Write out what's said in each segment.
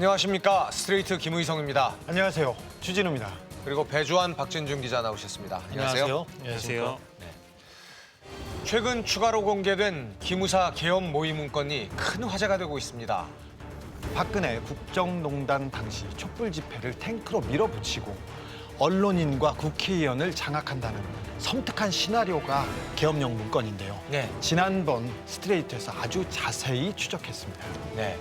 안녕하십니까. 스트레이트 김의성입니다. 안녕하세요. 주진우입니다. 그리고 배주환, 박진중 기자 나오셨습니다. 안녕하세요. 안녕하세요. 최근 추가로 공개된 기무사 계엄 모의 문건이 큰 화제가 되고 있습니다. 박근혜 국정농단 당시 촛불 집회를 탱크로 밀어붙이고 언론인과 국회의원을 장악한다는 섬뜩한 시나리오가 계엄령 문건인데요. 네. 지난번 스트레이트에서 아주 자세히 추적했습니다. 네.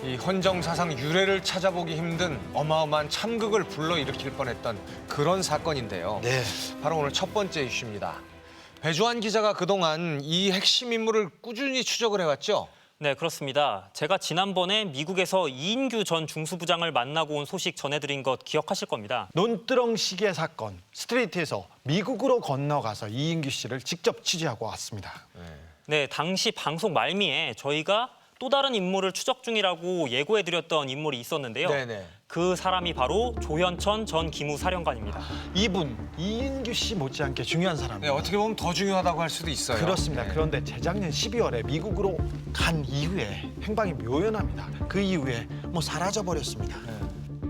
이 헌정사상 유례를 찾아보기 힘든 어마어마한 참극을 불러일으킬 뻔했던 그런 사건인데요. 네. 바로 오늘 첫 번째 이슈입니다. 배주환 기자가 그동안 이 핵심 인물을 꾸준히 추적을 해왔죠? 네, 그렇습니다. 제가 지난번에 미국에서 이인규 전 중수부장을 만나고 온 소식 전해드린 것 기억하실 겁니다. 논두렁 시계 사건, 스트레이트에서 미국으로 건너가서 이인규 씨를 직접 취재하고 왔습니다. 네, 당시 방송 말미에 저희가 또 다른 인물을 추적 중이라고 예고해드렸던 인물이 있었는데요. 네네. 그 사람이 바로 조현천 전 기무사령관입니다. 이분, 이인규 씨 못지않게 중요한 네, 사람이에요. 어떻게 보면 더 중요하다고 할 수도 있어요. 그렇습니다. 네. 그런데 재작년 12월에 미국으로 간 이후에 행방이 묘연합니다. 그 이후에 사라져버렸습니다.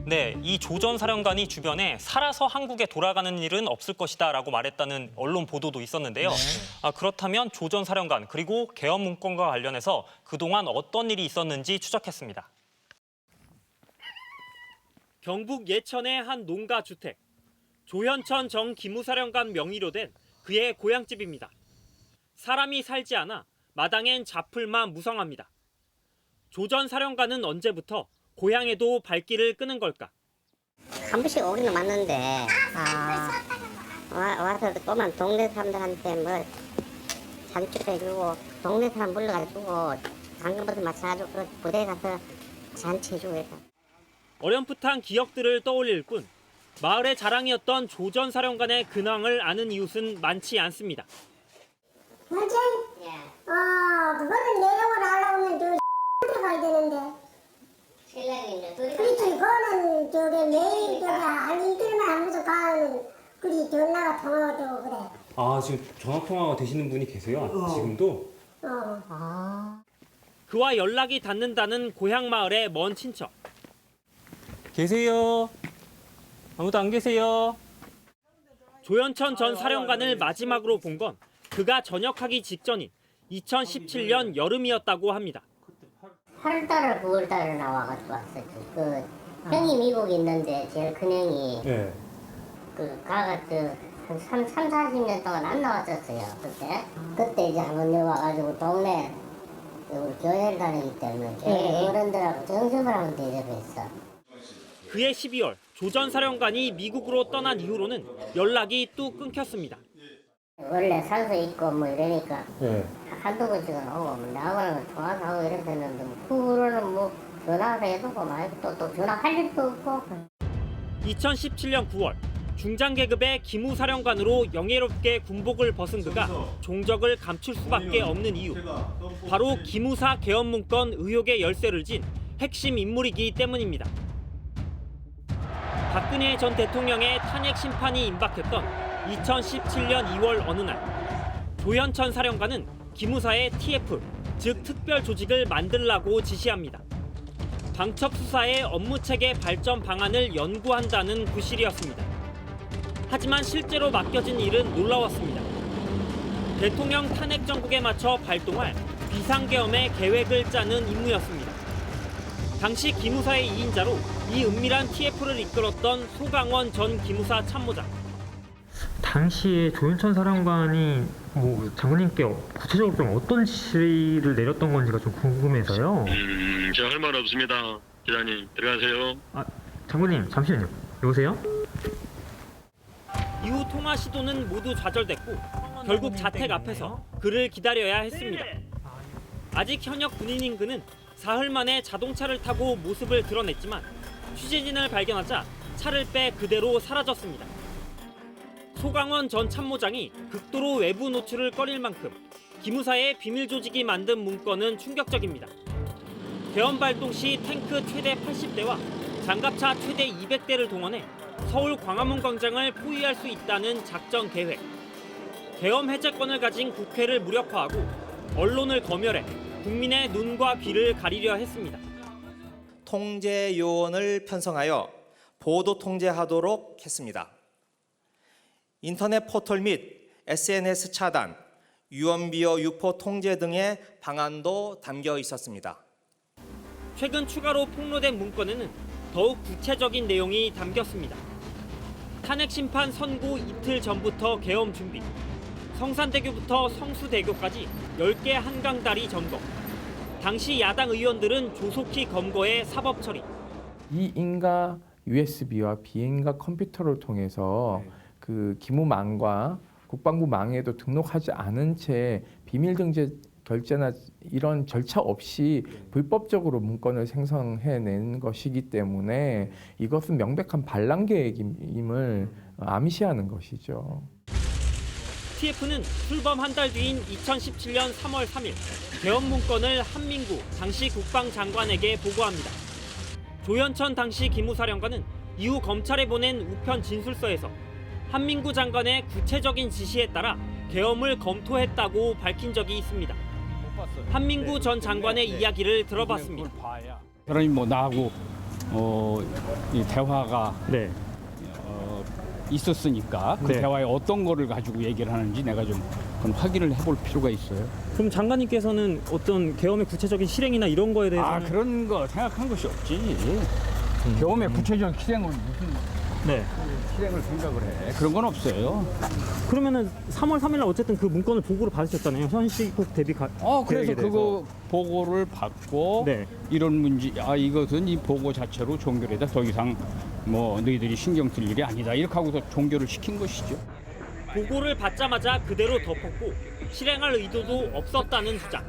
네, 이 조 전 사령관이 주변에 살아서 한국에 돌아가는 일은 없을 것이다라고 말했다는 언론 보도도 있었는데요. 그렇다면 조 전 사령관 그리고 계엄 문건과 관련해서 그동안 어떤 일이 있었는지 추적했습니다. 경북 예천의 한 농가 주택. 조현천 전 기무사령관 명의로 된 그의 고향집입니다. 사람이 살지 않아 마당엔 자풀만 무성합니다. 조 전 사령관은 언제부터 고향에도 발길을 끄는 걸까? 한 번씩 오기는 왔는데 와서 꼬만 동네 사람들한테 뭐 잔치해주고 동네 사람 불러가지고 당근부터 마찬가지로 그 부대에 가서 잔치해주고 이렇게. 어렴풋한 기억들을 떠올릴 뿐 마을의 자랑이었던 조 전 사령관의 근황을 아는 이웃은 많지 않습니다. 맞지? 그거는 내용을 알아보면 저 가야 되는데. 그렇지, 그거는 저게 매일 한 이틀만 하면서 가는 그리 전화가 통화도 그래. 지금 전화통화가 되시는 분이 계세요? 지금도? 그와 연락이 닿는다는 고향 마을의 먼 친척. 계세요? 아무도 안 계세요? 조현천 전 사령관을 마지막으로 본 건 그가 전역하기 직전인 2017년 여름이었다고 합니다. 8월달, 9월달에 나와가지고 왔었지. 그 형이 미국에 있는데 제일 큰 형이 네. 가가 한 30-40년 동안 안 나왔었어요. 그때 이제 한번 여기 와가지고 동네 우리 교회를 다니기 때문에 교회 어른들하고 정습을 하면 대접했어. 그해 12월 조 전 사령관이 미국으로 떠난 이후로는 연락이 또 끊겼습니다. 원래 산소 있고 뭐 이러니까 네. 한두 번씩은 오고 나하고는 통화도 하고 이랬었는데 그 후로는 전화를 해보고 말고 또 전화할 일도 없고. 2017년 9월 중장 계급의 기무사령관으로 영예롭게 군복을 벗은 그가 종적을 감출 수밖에 없는 이유. 바로 기무사 계엄 문건 의혹의 열쇠를 진 핵심 인물이기 때문입니다. 박근혜 전 대통령의 탄핵 심판이 임박했던 2017년 2월 어느 날 조현천 사령관은 기무사의 TF, 즉 특별 조직을 만들라고 지시합니다. 방첩 수사의 업무체계 발전 방안을 연구한다는 구실이었습니다. 하지만 실제로 맡겨진 일은 놀라웠습니다. 대통령 탄핵 정국에 맞춰 발동할 비상계엄의 계획을 짜는 임무였습니다. 당시 기무사의 2인자로 이 은밀한 TF를 이끌었던 소강원 전 기무사 참모장. 당시에 조현천 사령관이 장군님께 구체적으로 좀 어떤 지시를 내렸던 건지가 좀 궁금해서요. 제가 할 말 없습니다. 기자님 들어가세요. 장군님 잠시만요. 여보세요? 이후 통화 시도는 모두 좌절됐고 결국 자택 앞에서 그를 기다려야 했습니다. 아직 현역 군인인 그는 사흘 만에 자동차를 타고 모습을 드러냈지만 취재진을 발견하자 차를 빼 그대로 사라졌습니다. 소강원 전 참모장이 극도로 외부 노출을 꺼릴 만큼 기무사의 비밀 조직이 만든 문건은 충격적입니다. 계엄 발동 시 탱크 최대 80대와 장갑차 최대 200대를 동원해 서울 광화문 광장을 포위할 수 있다는 작전 계획. 계엄 해제권을 가진 국회를 무력화하고 언론을 검열해 국민의 눈과 귀를 가리려 했습니다. 통제 요원을 편성하여 보도 통제하도록 했습니다. 인터넷 포털 및 SNS 차단, 유언비어 유포 통제 등의 방안도 담겨 있었습니다. 최근 추가로 폭로된 문건에는 더욱 구체적인 내용이 담겼습니다. 탄핵 심판 선고 이틀 전부터 계엄 준비, 성산대교부터 성수대교까지 10개 한강다리 점거, 당시 야당 의원들은 조속히 검거해 사법 처리. 이 인가 USB와 비인가 컴퓨터를 통해서 그 기무망과 국방부망에도 등록하지 않은 채 비밀 등재 결제나 이런 절차 없이 불법적으로 문건을 생성해낸 것이기 때문에 이것은 명백한 반란 계획임을 암시하는 것이죠. TF는 출범 한 달 뒤인 2017년 3월 3일 계엄 문건을 한민구 당시 국방장관에게 보고합니다. 조현천 당시 기무사령관은 이후 검찰에 보낸 우편 진술서에서 한민구 장관의 구체적인 지시에 따라 계엄을 검토했다고 밝힌 적이 있습니다. 한민구 전 장관의 이야기를 들어봤습니다. 그러니 뭐 나하고 이 대화가 있었으니까 그 대화에 어떤 거를 가지고 얘기를 하는지 내가 좀 그건 확인을 해볼 필요가 있어요. 그럼 장관님께서는 어떤 계엄의 구체적인 실행이나 이런 거에 대해서는 그런 거 생각한 것이 없지. 계엄의 구체적인 실행을 무슨 실행을 생각을 해. 그런 건 없어요. 그러면은 3월 3일날 어쨌든 그 문건을 보고를 받으셨잖아요. 현시국 대비 그래서 그거 보고를 받고 이런 문제, 이것은 이 보고 자체로 종결이다. 더 이상 뭐 너희들이 신경 쓸 일이 아니다. 이렇게 하고서 종결을 시킨 것이죠. 보고를 받자마자 그대로 덮었고 실행할 의도도 없었다는 주장.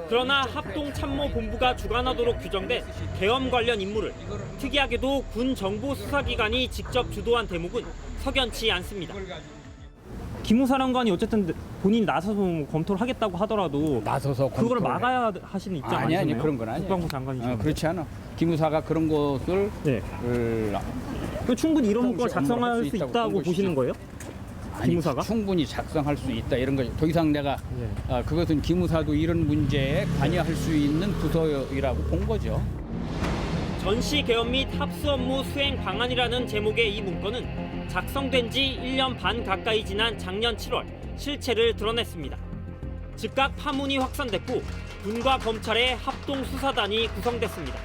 그러나 합동참모본부가 주관하도록 규정된 계엄 관련 임무를 특이하게도 군 정보수사기관이 직접 주도한 대목은 석연치 않습니다. 기무사령관이 어쨌든 본인이 나서서 검토를 하겠다고 하더라도 나서서 그걸 막아야 하시는 입장 아니에요? 아니 그런 건 아니에요. 국방부 장관이시죠. 그렇지 않아. 기무사가 그런 것을 충분히 이런 문건을 작성할 수 있다고 보시는 거예요? 기무사가? 충분히 작성할 수 있다 이런 거. 더 이상 내가 그것은 기무사도 이런 문제에 관여할 수 있는 부서이라고 본 거죠. 전시 계엄 및 합수 업무 수행 방안이라는 제목의 이 문건은 작성된 지 1년 반 가까이 지난 작년 7월 실체를 드러냈습니다. 즉각 파문이 확산됐고 군과 검찰의 합동수사단이 구성됐습니다.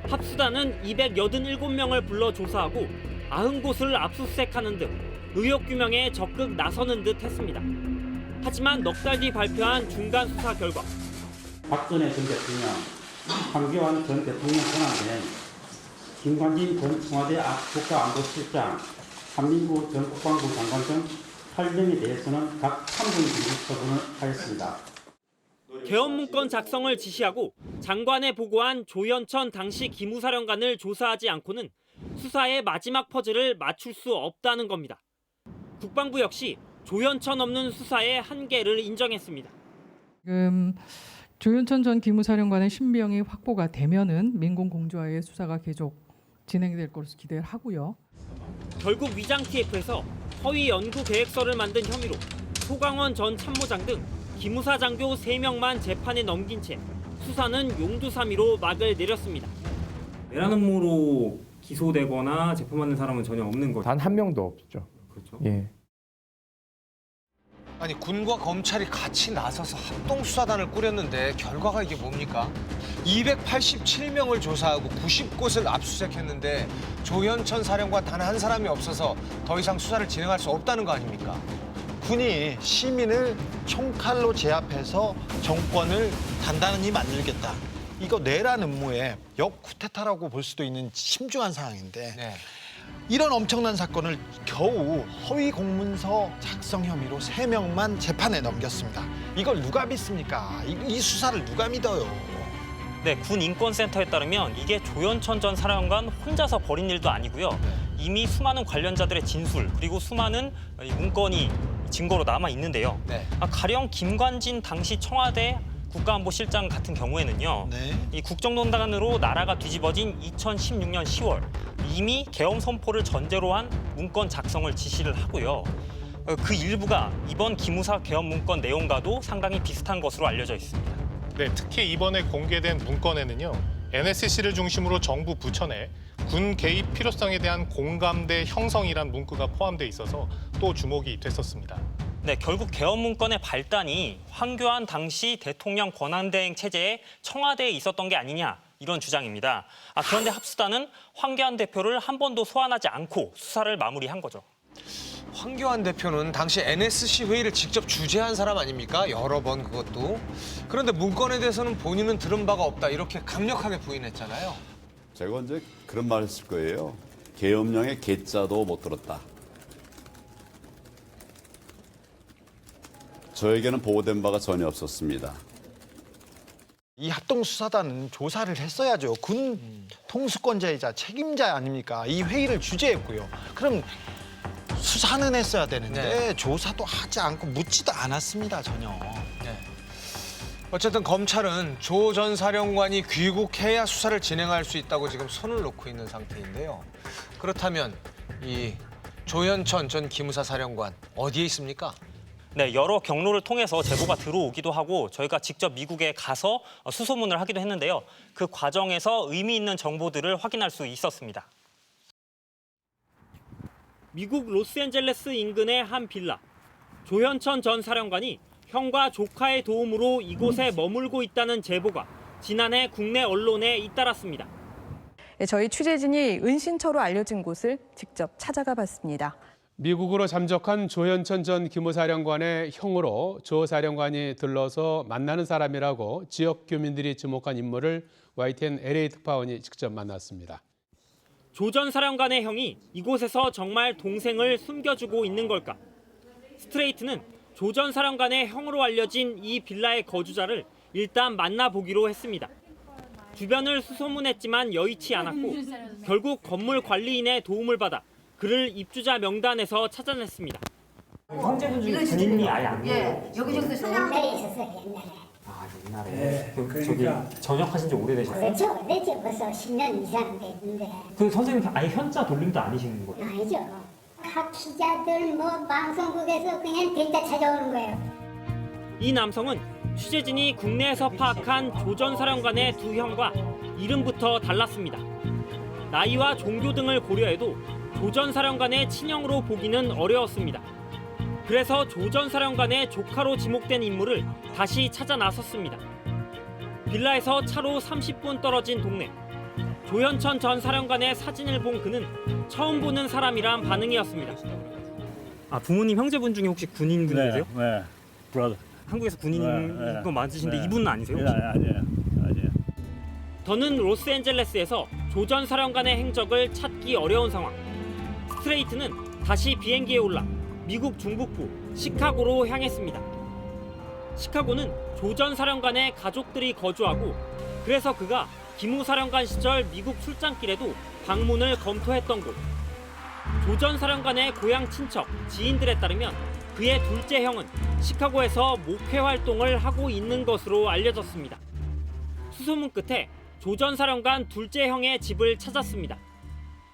합수단은 287명을 불러 조사하고 90곳을 압수수색하는 등 의혹 규명에 적극 나서는 듯 했습니다. 하지만 넉 달 뒤 발표한 중간 수사 결과 박근혜 전 대통령, 황교안 전 대통령 권한대행, 김관진 전 청와대 국가안보실장, 한민구 전 국방부 장관 등 8명에 대해서는 각 3분 긴급 처분을 하였습니다. 계엄 문건 작성을 지시하고 장관에 보고한 조현천 당시 기무사령관을 조사하지 않고는 수사의 마지막 퍼즐을 맞출 수 없다는 겁니다. 국방부 역시 조현천 없는 수사의 한계를 인정했습니다. 지금 조현천 전 기무사령관의 신병이 확보가 되면은 민공 공조하에 수사가 계속 진행될 것으로 기대를 하고요. 결국 위장 TF에서 허위 연구 계획서를 만든 혐의로 소강원 전 참모장 등 기무사 장교 3명만 재판에 넘긴 채 수사는 용두사미로 막을 내렸습니다. 내란 음모로 기소되거나 재판받는 사람은 전혀 없는 거죠. 단 한 명도 없죠. 그렇죠. 예. 아니 군과 검찰이 같이 나서서 합동수사단을 꾸렸는데 결과가 이게 뭡니까? 287명을 조사하고 90곳을 압수수색했는데 조현천 사령관 단 한 사람이 없어서 더 이상 수사를 진행할 수 없다는 거 아닙니까? 군이 시민을 총칼로 제압해서 정권을 단단히 만들겠다. 이거 내란 음모의 역쿠데타라고 볼 수도 있는 심중한 상황인데 이런 엄청난 사건을 겨우 허위 공문서 작성 혐의로 3명만 재판에 넘겼습니다. 이걸 누가 믿습니까? 이 수사를 누가 믿어요? 네, 군 인권센터에 따르면 이게 조현천 전 사령관 혼자서 벌인 일도 아니고요. 이미 수많은 관련자들의 진술 그리고 수많은 문건이 증거로 남아 있는데요. 가령 김관진 당시 청와대 국가안보실장 같은 경우에는요. 이 국정농단으로 나라가 뒤집어진 2016년 10월 이미 계엄 선포를 전제로 한 문건 작성을 지시를 하고요. 그 일부가 이번 기무사 계엄 문건 내용과도 상당히 비슷한 것으로 알려져 있습니다. 네, 특히 이번에 공개된 문건에는요. NSC를 중심으로 정부 부처 내 군 개입 필요성에 대한 공감대 형성이란 문구가 포함돼 있어서 또 주목이 됐었습니다. 네, 결국 개헌 문건의 발단이 황교안 당시 대통령 권한대행 체제에 청와대에 있었던 게 아니냐 이런 주장입니다. 그런데 합수단은 황교안 대표를 한 번도 소환하지 않고 수사를 마무리한 거죠. 황교안 대표는 당시 NSC 회의를 직접 주재한 사람 아닙니까? 여러 번 그것도. 그런데 문건에 대해서는 본인은 들은 바가 없다 이렇게 강력하게 부인했잖아요. 제가 언제 그런 말 했을 거예요. 계엄령의 개자도 못 들었다. 저에게는 보고된 바가 전혀 없었습니다. 이 합동수사단은 조사를 했어야죠. 군 통수권자이자 책임자 아닙니까? 이 회의를 주재했고요. 그럼 수사는 했어야 되는데 조사도 하지 않고 묻지도 않았습니다, 전혀. 어쨌든 검찰은 조 전 사령관이 귀국해야 수사를 진행할 수 있다고 지금 손을 놓고 있는 상태인데요. 그렇다면 이 조현천 전 기무사 사령관 어디에 있습니까? 네, 여러 경로를 통해서 제보가 들어오기도 하고 저희가 직접 미국에 가서 수소문을 하기도 했는데요. 그 과정에서 의미 있는 정보들을 확인할 수 있었습니다. 미국 로스앤젤레스 인근의 한 빌라. 조현천 전 사령관이 형과 조카의 도움으로 이곳에 머물고 있다는 제보가 지난해 국내 언론에 잇따랐습니다. 저희 취재진이 은신처로 알려진 곳을 직접 찾아가 봤습니다. 미국으로 잠적한 조현천 전 기무사령관의 형으로 조 사령관이 들러서 만나는 사람이라고 지역 교민들이 지목한 인물을 YTN LA 특파원이 직접 만났습니다. 조 전 사령관의 형이 이곳에서 정말 동생을 숨겨주고 있는 걸까? 스트레이트는 조 전 사령관의 형으로 알려진 이 빌라의 거주자를 일단 만나보기로 했습니다. 주변을 수소문했지만 여의치 않았고 결국 건물 관리인의 도움을 받아 그를 입주자 명단에서 찾아냈습니다. 형제분 중에 군인이 아예 안 계세요? 여기저기서 옛날에 있었어요, 옛날에. 옛날에. 저기 전역하신 지 오래되셨어요? 그렇죠. 벌써 10년 이상 됐는데. 그 선생님 아예 현자 돌림도 아니시는 거예요? 아니죠. 각 기자들 방송국에서 그냥 데이터 찾아오는 거예요. 이 남성은 취재진이 국내에서 파악한 조 전 사령관의 두 형과 이름부터 달랐습니다. 나이와 종교 등을 고려해도 조 전 사령관의 친형으로 보기는 어려웠습니다. 그래서 조 전 사령관의 조카로 지목된 인물을 다시 찾아 나섰습니다. 빌라에서 차로 30분 떨어진 동네. 조현천 전 사령관의 사진을 본 그는 처음 보는 사람이란 반응이었습니다. 부모님 형제분 중에 혹시 군인분이세요? 네, 브라더. 한국에서 군인인 거 맞으신데 이분은 아니세요? 아니에요. 더는 로스앤젤레스에서 조 전 사령관의 행적을 찾기 어려운 상황. 스트레이트는 다시 비행기에 올라 미국 중북부 시카고로 향했습니다. 시카고는 조 전 사령관의 가족들이 거주하고 그래서 그가 기무사령관 시절 미국 출장길에도 방문을 검토했던 곳. 조 전 사령관의 고향 친척, 지인들에 따르면 그의 둘째 형은 시카고에서 목회 활동을 하고 있는 것으로 알려졌습니다. 수소문 끝에 조 전 사령관 둘째 형의 집을 찾았습니다.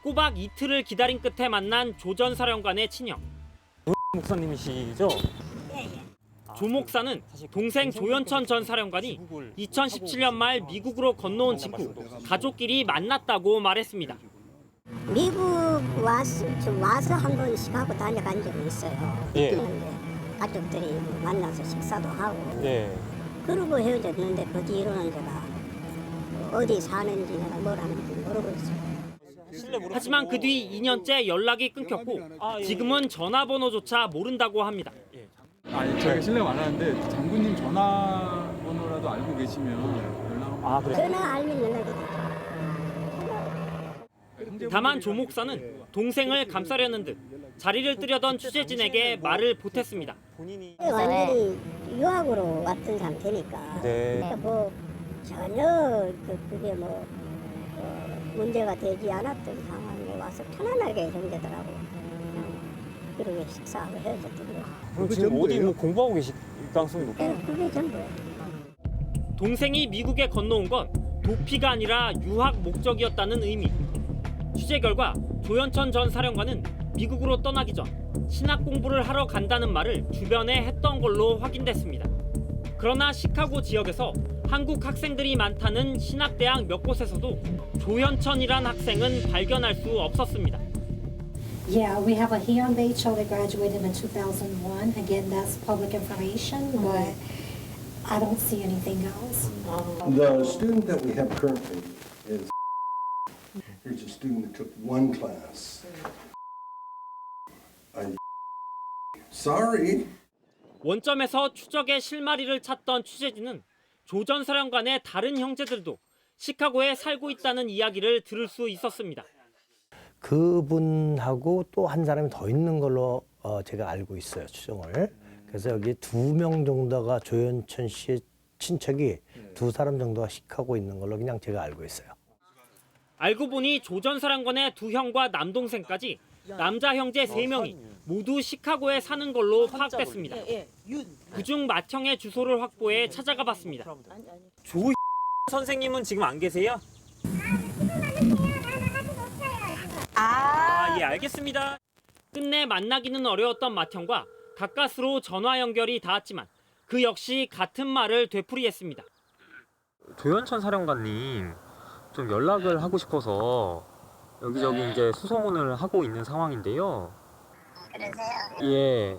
꼬박 이틀을 기다린 끝에 만난 조 전 사령관의 친형. 목사님이시죠? 조 목사는 동생 조현천 전 사령관이 2017년 말 미국으로 건너온 직후 가족끼리 만났다고 말했습니다. 미국 와서 한 번씩 하고 다녀간 적이 있어요. 그런데 가족들이 만나서 식사도 하고 그러고 헤어졌는데 그 뒤로는 제가 어디 사는지 내가 뭘 하는지 모르고 있어요. 하지만 그 뒤 2년째 연락이 끊겼고 지금은 전화번호조차 모른다고 합니다. 아니 저희가 실례가 많았는데 장군님 전화번호라도 알고 계시면 연락. 그래요? 전화 알면 연락이 되죠. 다만 조 목사는 동생을 감싸려는 듯 자리를 뜨려던 취재진에게 말을 보탰습니다. 완전히 유학으로 왔던 상태니까 그러니까 뭐 전혀 그게 문제가 되지 않았던 상황에 와서 편안하게 형제들하고 그러게 식사하고 헤어졌더니 지금 어디 공부하고 계실 가능성이 높아요? 그게 전부예요. 동생이 미국에 건너온 건 도피가 아니라 유학 목적이었다는 의미. 취재 결과 조현천 전 사령관은 미국으로 떠나기 전 신학 공부를 하러 간다는 말을 주변에 했던 걸로 확인됐습니다. 그러나 시카고 지역에서 한국 학생들이 많다는 신학대학 몇 곳에서도 조현천이란 학생은 발견할 수 없었습니다. Yeah, we have a Hyun Bae Cho that graduated in 2001. Again, that's public information, but I don't see anything else. The student that we have currently is here's a student that took one class. Sorry. 원점에서 추적의 실마리를 찾던 취재진은 조 전 사령관의 다른 형제들도 시카고에 살고 있다는 이야기를 들을 수 있었습니다. 그분하고 또 한 사람이 더 있는 걸로 제가 알고 있어요, 추정을. 그래서 여기 2명 정도가 조현천 씨의 친척이 2사람 정도가 시카고에 있는 걸로 그냥 제가 알고 있어요. 알고 보니 조 전 사령관의 2형과 남동생까지 남자 형제 3명이 모두 시카고에 사는 걸로 파악됐습니다. 그중 맏형의 주소를 확보해 찾아가 봤습니다. 조 선생님은 지금 안 계세요? 예, 알겠습니다. 끝내 만나기는 어려웠던 맏형과 가까스로 전화 연결이 닿았지만 그 역시 같은 말을 되풀이했습니다. 조현천 사령관님 좀 연락을 하고 싶어서 여기저기 이제 수소문을 하고 있는 상황인데요. 그러세요? 예.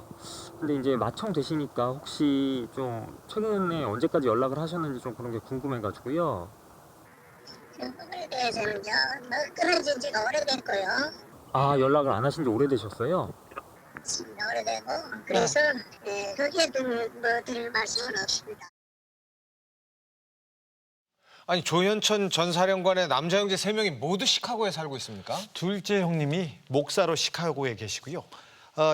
근데 이제 맏형 되시니까 혹시 좀 최근에 언제까지 연락을 하셨는지 좀 그런 게 궁금해가지고요. 그거에 대해서는요, 뭐 끊어진 지가 오래됐고요. 아, 연락을 안 하신 지 오래되셨어요? 오래되고 그래서 거기에 뭐 드릴 말씀은 없습니다. 아니 조현천 전 사령관의 남자 형제 3명이 모두 시카고에 살고 있습니까? 둘째 형님이 목사로 시카고에 계시고요.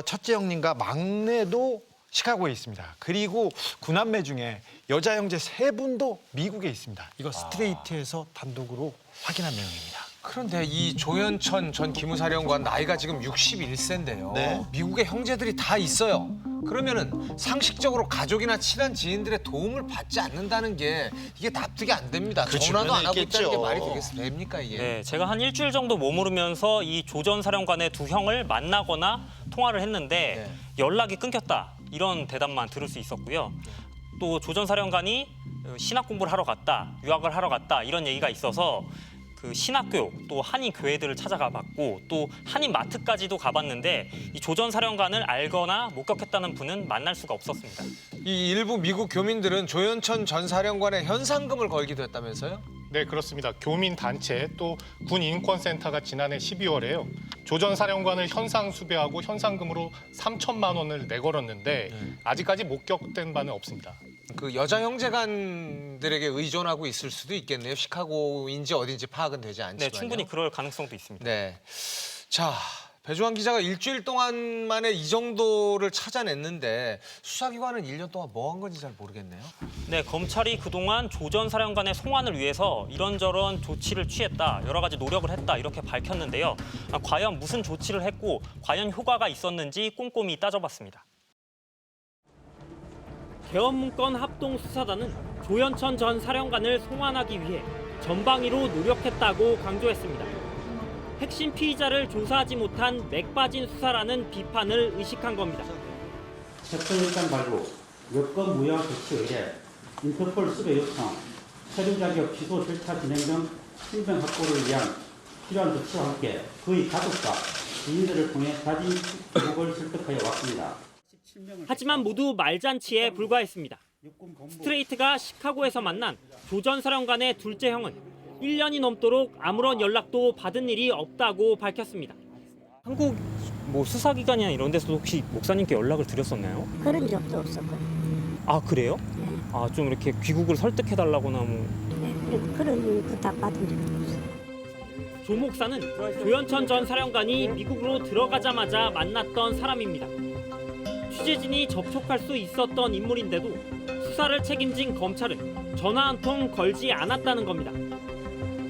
첫째 형님과 막내도 시카고에 있습니다. 그리고 구남매 중에 여자 형제 3분도 미국에 있습니다. 이거 스트레이트에서 단독으로 확인한 내용입니다. 그런데 이 조현천 전 기무사령관 나이가 지금 61세인데요. 네. 미국에 형제들이 다 있어요. 그러면은 상식적으로 가족이나 친한 지인들의 도움을 받지 않는다는 게 이게 납득이 안 됩니다. 그 전화도 안 주변에 하고 있다는 게 있겠죠. 말이 됩니까 이게? 네, 제가 한 일주일 정도 머무르면서 이 조 전 사령관의 2형을 만나거나 통화를 했는데 연락이 끊겼다 이런 대답만 들을 수 있었고요. 또 조 전 사령관이 신학 공부를 하러 갔다, 유학을 하러 갔다 이런 얘기가 있어서 그 신학교 또 한인 교회들을 찾아가 봤고 또 한인 마트까지도 가봤는데 이 조 전 사령관을 알거나 목격했다는 분은 만날 수가 없었습니다. 이 일부 미국 교민들은 조현천 전 사령관의 현상금을 걸기도 했다면서요? 네, 그렇습니다. 교민 단체 또 군 인권센터가 지난해 12월에요. 조 전 사령관을 현상 수배하고 현상금으로 3천만 원을 내걸었는데 아직까지 목격된 바는 없습니다. 그 여자 형제간들에게 의존하고 있을 수도 있겠네요. 시카고인지 어딘지 파악은 되지 않지만요. 네, 충분히 그럴 가능성도 있습니다. 네. 자, 배주환 기자가 일주일 동안 만에 이 정도를 찾아냈는데 수사기관은 1년 동안 뭐 한 건지 잘 모르겠네요. 네, 검찰이 그동안 조 전 사령관의 송환을 위해서 이런저런 조치를 취했다, 여러 가지 노력을 했다 이렇게 밝혔는데요. 과연 무슨 조치를 했고 과연 효과가 있었는지 꼼꼼히 따져봤습니다. 계엄문건 합동수사단은 조현천 전 사령관을 송환하기 위해 전방위로 노력했다고 강조했습니다. 핵심 피의자를 조사하지 못한 맥 빠진 수사라는 비판을 의식한 겁니다. 체포영장 발부, 여권 무효 조치 의뢰, 인터폴 수배 요청, 서류 자격 취소 절차 진행 등 신변 확보를 위한 필요한 조치와 함께 그의 가족과 지인들을 통해 자진 귀국을 설득하여 왔습니다. 하지만 모두 말잔치에 불과했습니다. 스트레이트가 시카고에서 만난 조 전 사령관의 둘째 형은 1년이 넘도록 아무런 연락도 받은 일이 없다고 밝혔습니다. 한국 뭐 수사기관이나 이런 데서도 혹시 목사님께 연락을 드렸었나요? 그런 적도 없었고요. 아, 그래요? 아, 좀 이렇게 귀국을 설득해달라거나 뭐. 그런 부탁 받은 적도 없어요. 조 목사는 조현천 전 사령관이 미국으로 들어가자마자 만났던 사람입니다. 취재진이 접촉할 수 있었던 인물인데도 수사를 책임진 검찰은 전화 한 통 걸지 않았다는 겁니다.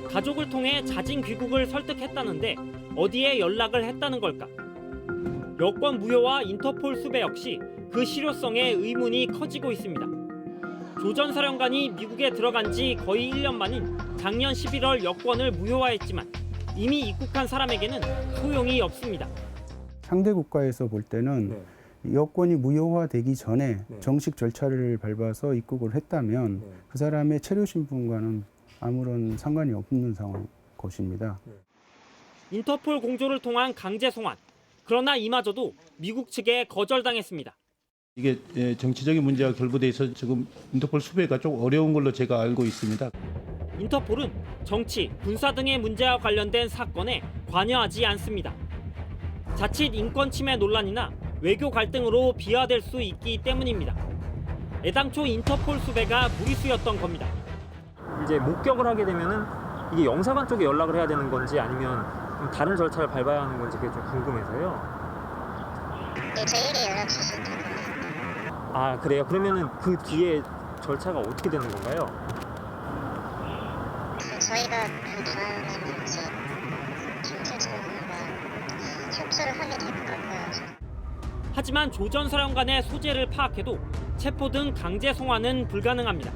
가족을 통해 자진 귀국을 설득했다는데 어디에 연락을 했다는 걸까? 여권 무효와 인터폴 수배 역시 그 실효성에 의문이 커지고 있습니다. 조 전 사령관이 미국에 들어간 지 거의 1년 만인 작년 11월 여권을 무효화했지만 이미 입국한 사람에게는 소용이 없습니다. 상대 국가에서 볼 때는 여권이 무효화되기 전에 정식 절차를 밟아서 입국을 했다면 그 사람의 체류 신분과는 아무런 상관이 없는 상황 것입니다. 인터폴 공조를 통한 강제 송환. 그러나 이마저도 미국 측에 거절당했습니다. 이게 정치적인 문제와 결부돼 있어 지금 인터폴 수배가 좀 어려운 걸로 제가 알고 있습니다. 인터폴은 정치, 군사 등의 문제와 관련된 사건에 관여하지 않습니다. 자칫 인권 침해 논란이나 외교 갈등으로 비화될 수 있기 때문입니다. 애당초 인터폴 수배가 무리수였던 겁니다. 이제 목격을 하게 되면은 이게 영사관 쪽에 연락을 해야 되는 건지 아니면 좀 다른 절차를 밟아야 하는 건지 그게 좀 궁금해서요. 저희에게 연락 주셨다고. 아 그래요? 그러면은 그 뒤에 절차가 어떻게 되는 건가요? 저희가 그 다음에는 이제 경찰청과 협조를 하게 될 것 같고요. 하지만 조 전 사령관의 소재를 파악해도 체포 등 강제 송환은 불가능합니다.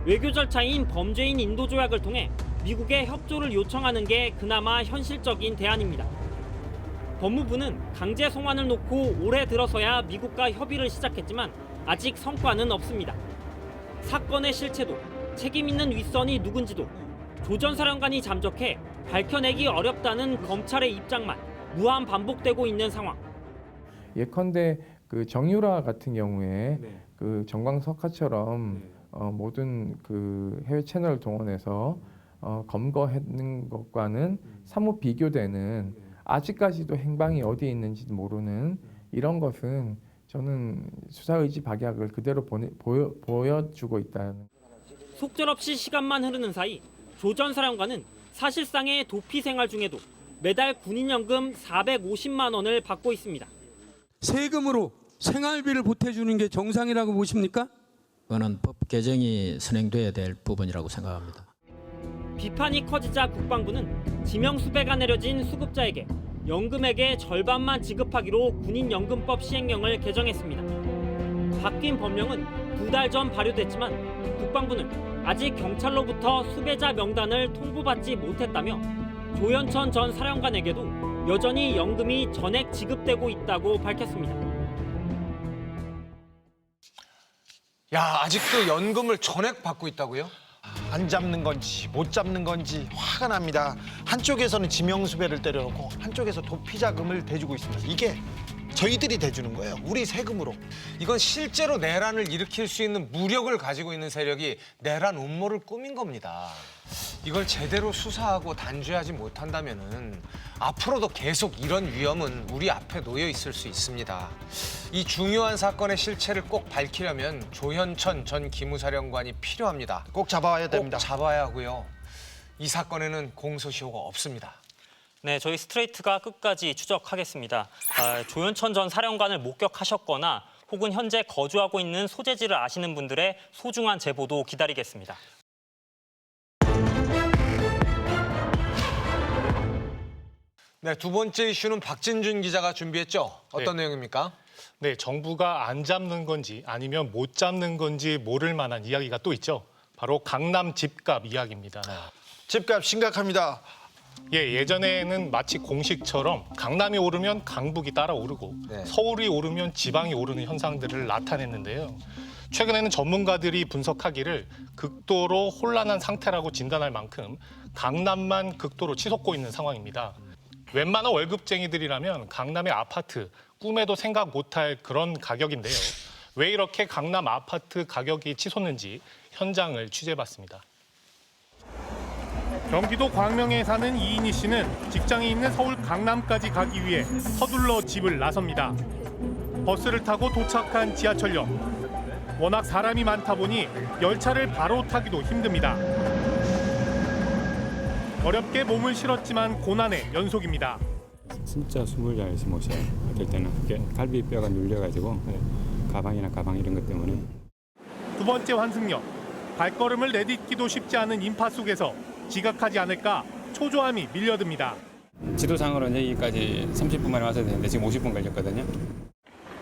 외교 절차인 범죄인 인도 조약을 통해 미국에 협조를 요청하는 게 그나마 현실적인 대안입니다. 법무부는 강제 송환을 놓고 올해 들어서야 미국과 협의를 시작했지만 아직 성과는 없습니다. 사건의 실체도 책임 있는 윗선이 누군지도 조 전 사령관이 잠적해 밝혀내기 어렵다는 검찰의 입장만 무한 반복되고 있는 상황. 예컨대 그 정유라 같은 경우에 그 정광석화처럼 모든 그 해외 채널을 동원해서 검거하는 것과는 사뭇 비교되는 아직까지도 행방이 어디에 있는지 모르는 이런 것은 저는 수사 의지 박약을 그대로 보여주고 있다는. 속절없이 시간만 흐르는 사이 조 전 사령관은 사실상의 도피 생활 중에도 매달 군인연금 450만 원을 받고 있습니다. 세금으로 생활비를 보태주는 게 정상이라고 보십니까? 그거는 법 개정이 선행돼야 될 부분이라고 생각합니다. 비판이 커지자 국방부는 지명수배가 내려진 수급자에게 연금액의 절반만 지급하기로 군인연금법 시행령을 개정했습니다. 바뀐 법령은 2달 전 발효됐지만 국방부는 아직 경찰로부터 수배자 명단을 통보받지 못했다며 조현천 전 사령관에게도 여전히 연금이 전액 지급되고 있다고 밝혔습니다. 야, 아직도 연금을 전액 받고 있다고요? 안 잡는 건지 못 잡는 건지 화가 납니다. 한쪽에서는 지명수배를 때려놓고 한쪽에서 도피자금을 대주고 있습니다. 이게 저희들이 대주는 거예요. 우리 세금으로. 이건 실제로 내란을 일으킬 수 있는 무력을 가지고 있는 세력이 내란 음모를 꾸민 겁니다. 이걸 제대로 수사하고 단죄하지 못한다면은 앞으로도 계속 이런 위험은 우리 앞에 놓여 있을 수 있습니다. 이 중요한 사건의 실체를 꼭 밝히려면 조현천 전 기무사령관이 필요합니다. 꼭 잡아야 됩니다. 꼭 잡아야 하고요. 이 사건에는 공소시효가 없습니다. 네, 저희 스트레이트가 끝까지 추적하겠습니다. 조현천 전 사령관을 목격하셨거나 혹은 현재 거주하고 있는 소재지를 아시는 분들의 소중한 제보도 기다리겠습니다. 네, 두 번째 이슈는 박진준 기자가 준비했죠. 어떤 내용입니까? 네, 정부가 안 잡는 건지 아니면 못 잡는 건지 모를 만한 이야기가 또 있죠. 바로 강남 집값 이야기입니다. 집값 심각합니다. 예, 예전에는 마치 공식처럼 강남이 오르면 강북이 따라 오르고 서울이 오르면 지방이 오르는 현상들을 나타냈는데요. 최근에는 전문가들이 분석하기를 극도로 혼란한 상태라고 진단할 만큼 강남만 극도로 치솟고 있는 상황입니다. 웬만한 월급쟁이들이라면 강남의 아파트 꿈에도 생각 못할 그런 가격인데요. 왜 이렇게 강남 아파트 가격이 치솟는지 현장을 취재해봤습니다. 경기도 광명에 사는 이인희 씨는 직장이 있는 서울 강남까지 가기 위해 서둘러 집을 나섭니다. 버스를 타고 도착한 지하철역. 워낙 사람이 많다 보니 열차를 바로 타기도 힘듭니다. 어렵게 몸을 실었지만 고난의 연속입니다. 진짜 숨을 잘 못 쉬어요. 어떨 때는 이게 갈비뼈가 눌려가지고 가방이나 가방 이런 것 때문에. 두 번째 환승역. 발걸음을 내딛기도 쉽지 않은 인파 속에서 지각하지 않을까 초조함이 밀려듭니다. 지도상으로는 여기까지 30분 만에 와서 되는데 지금 50분 걸렸거든요.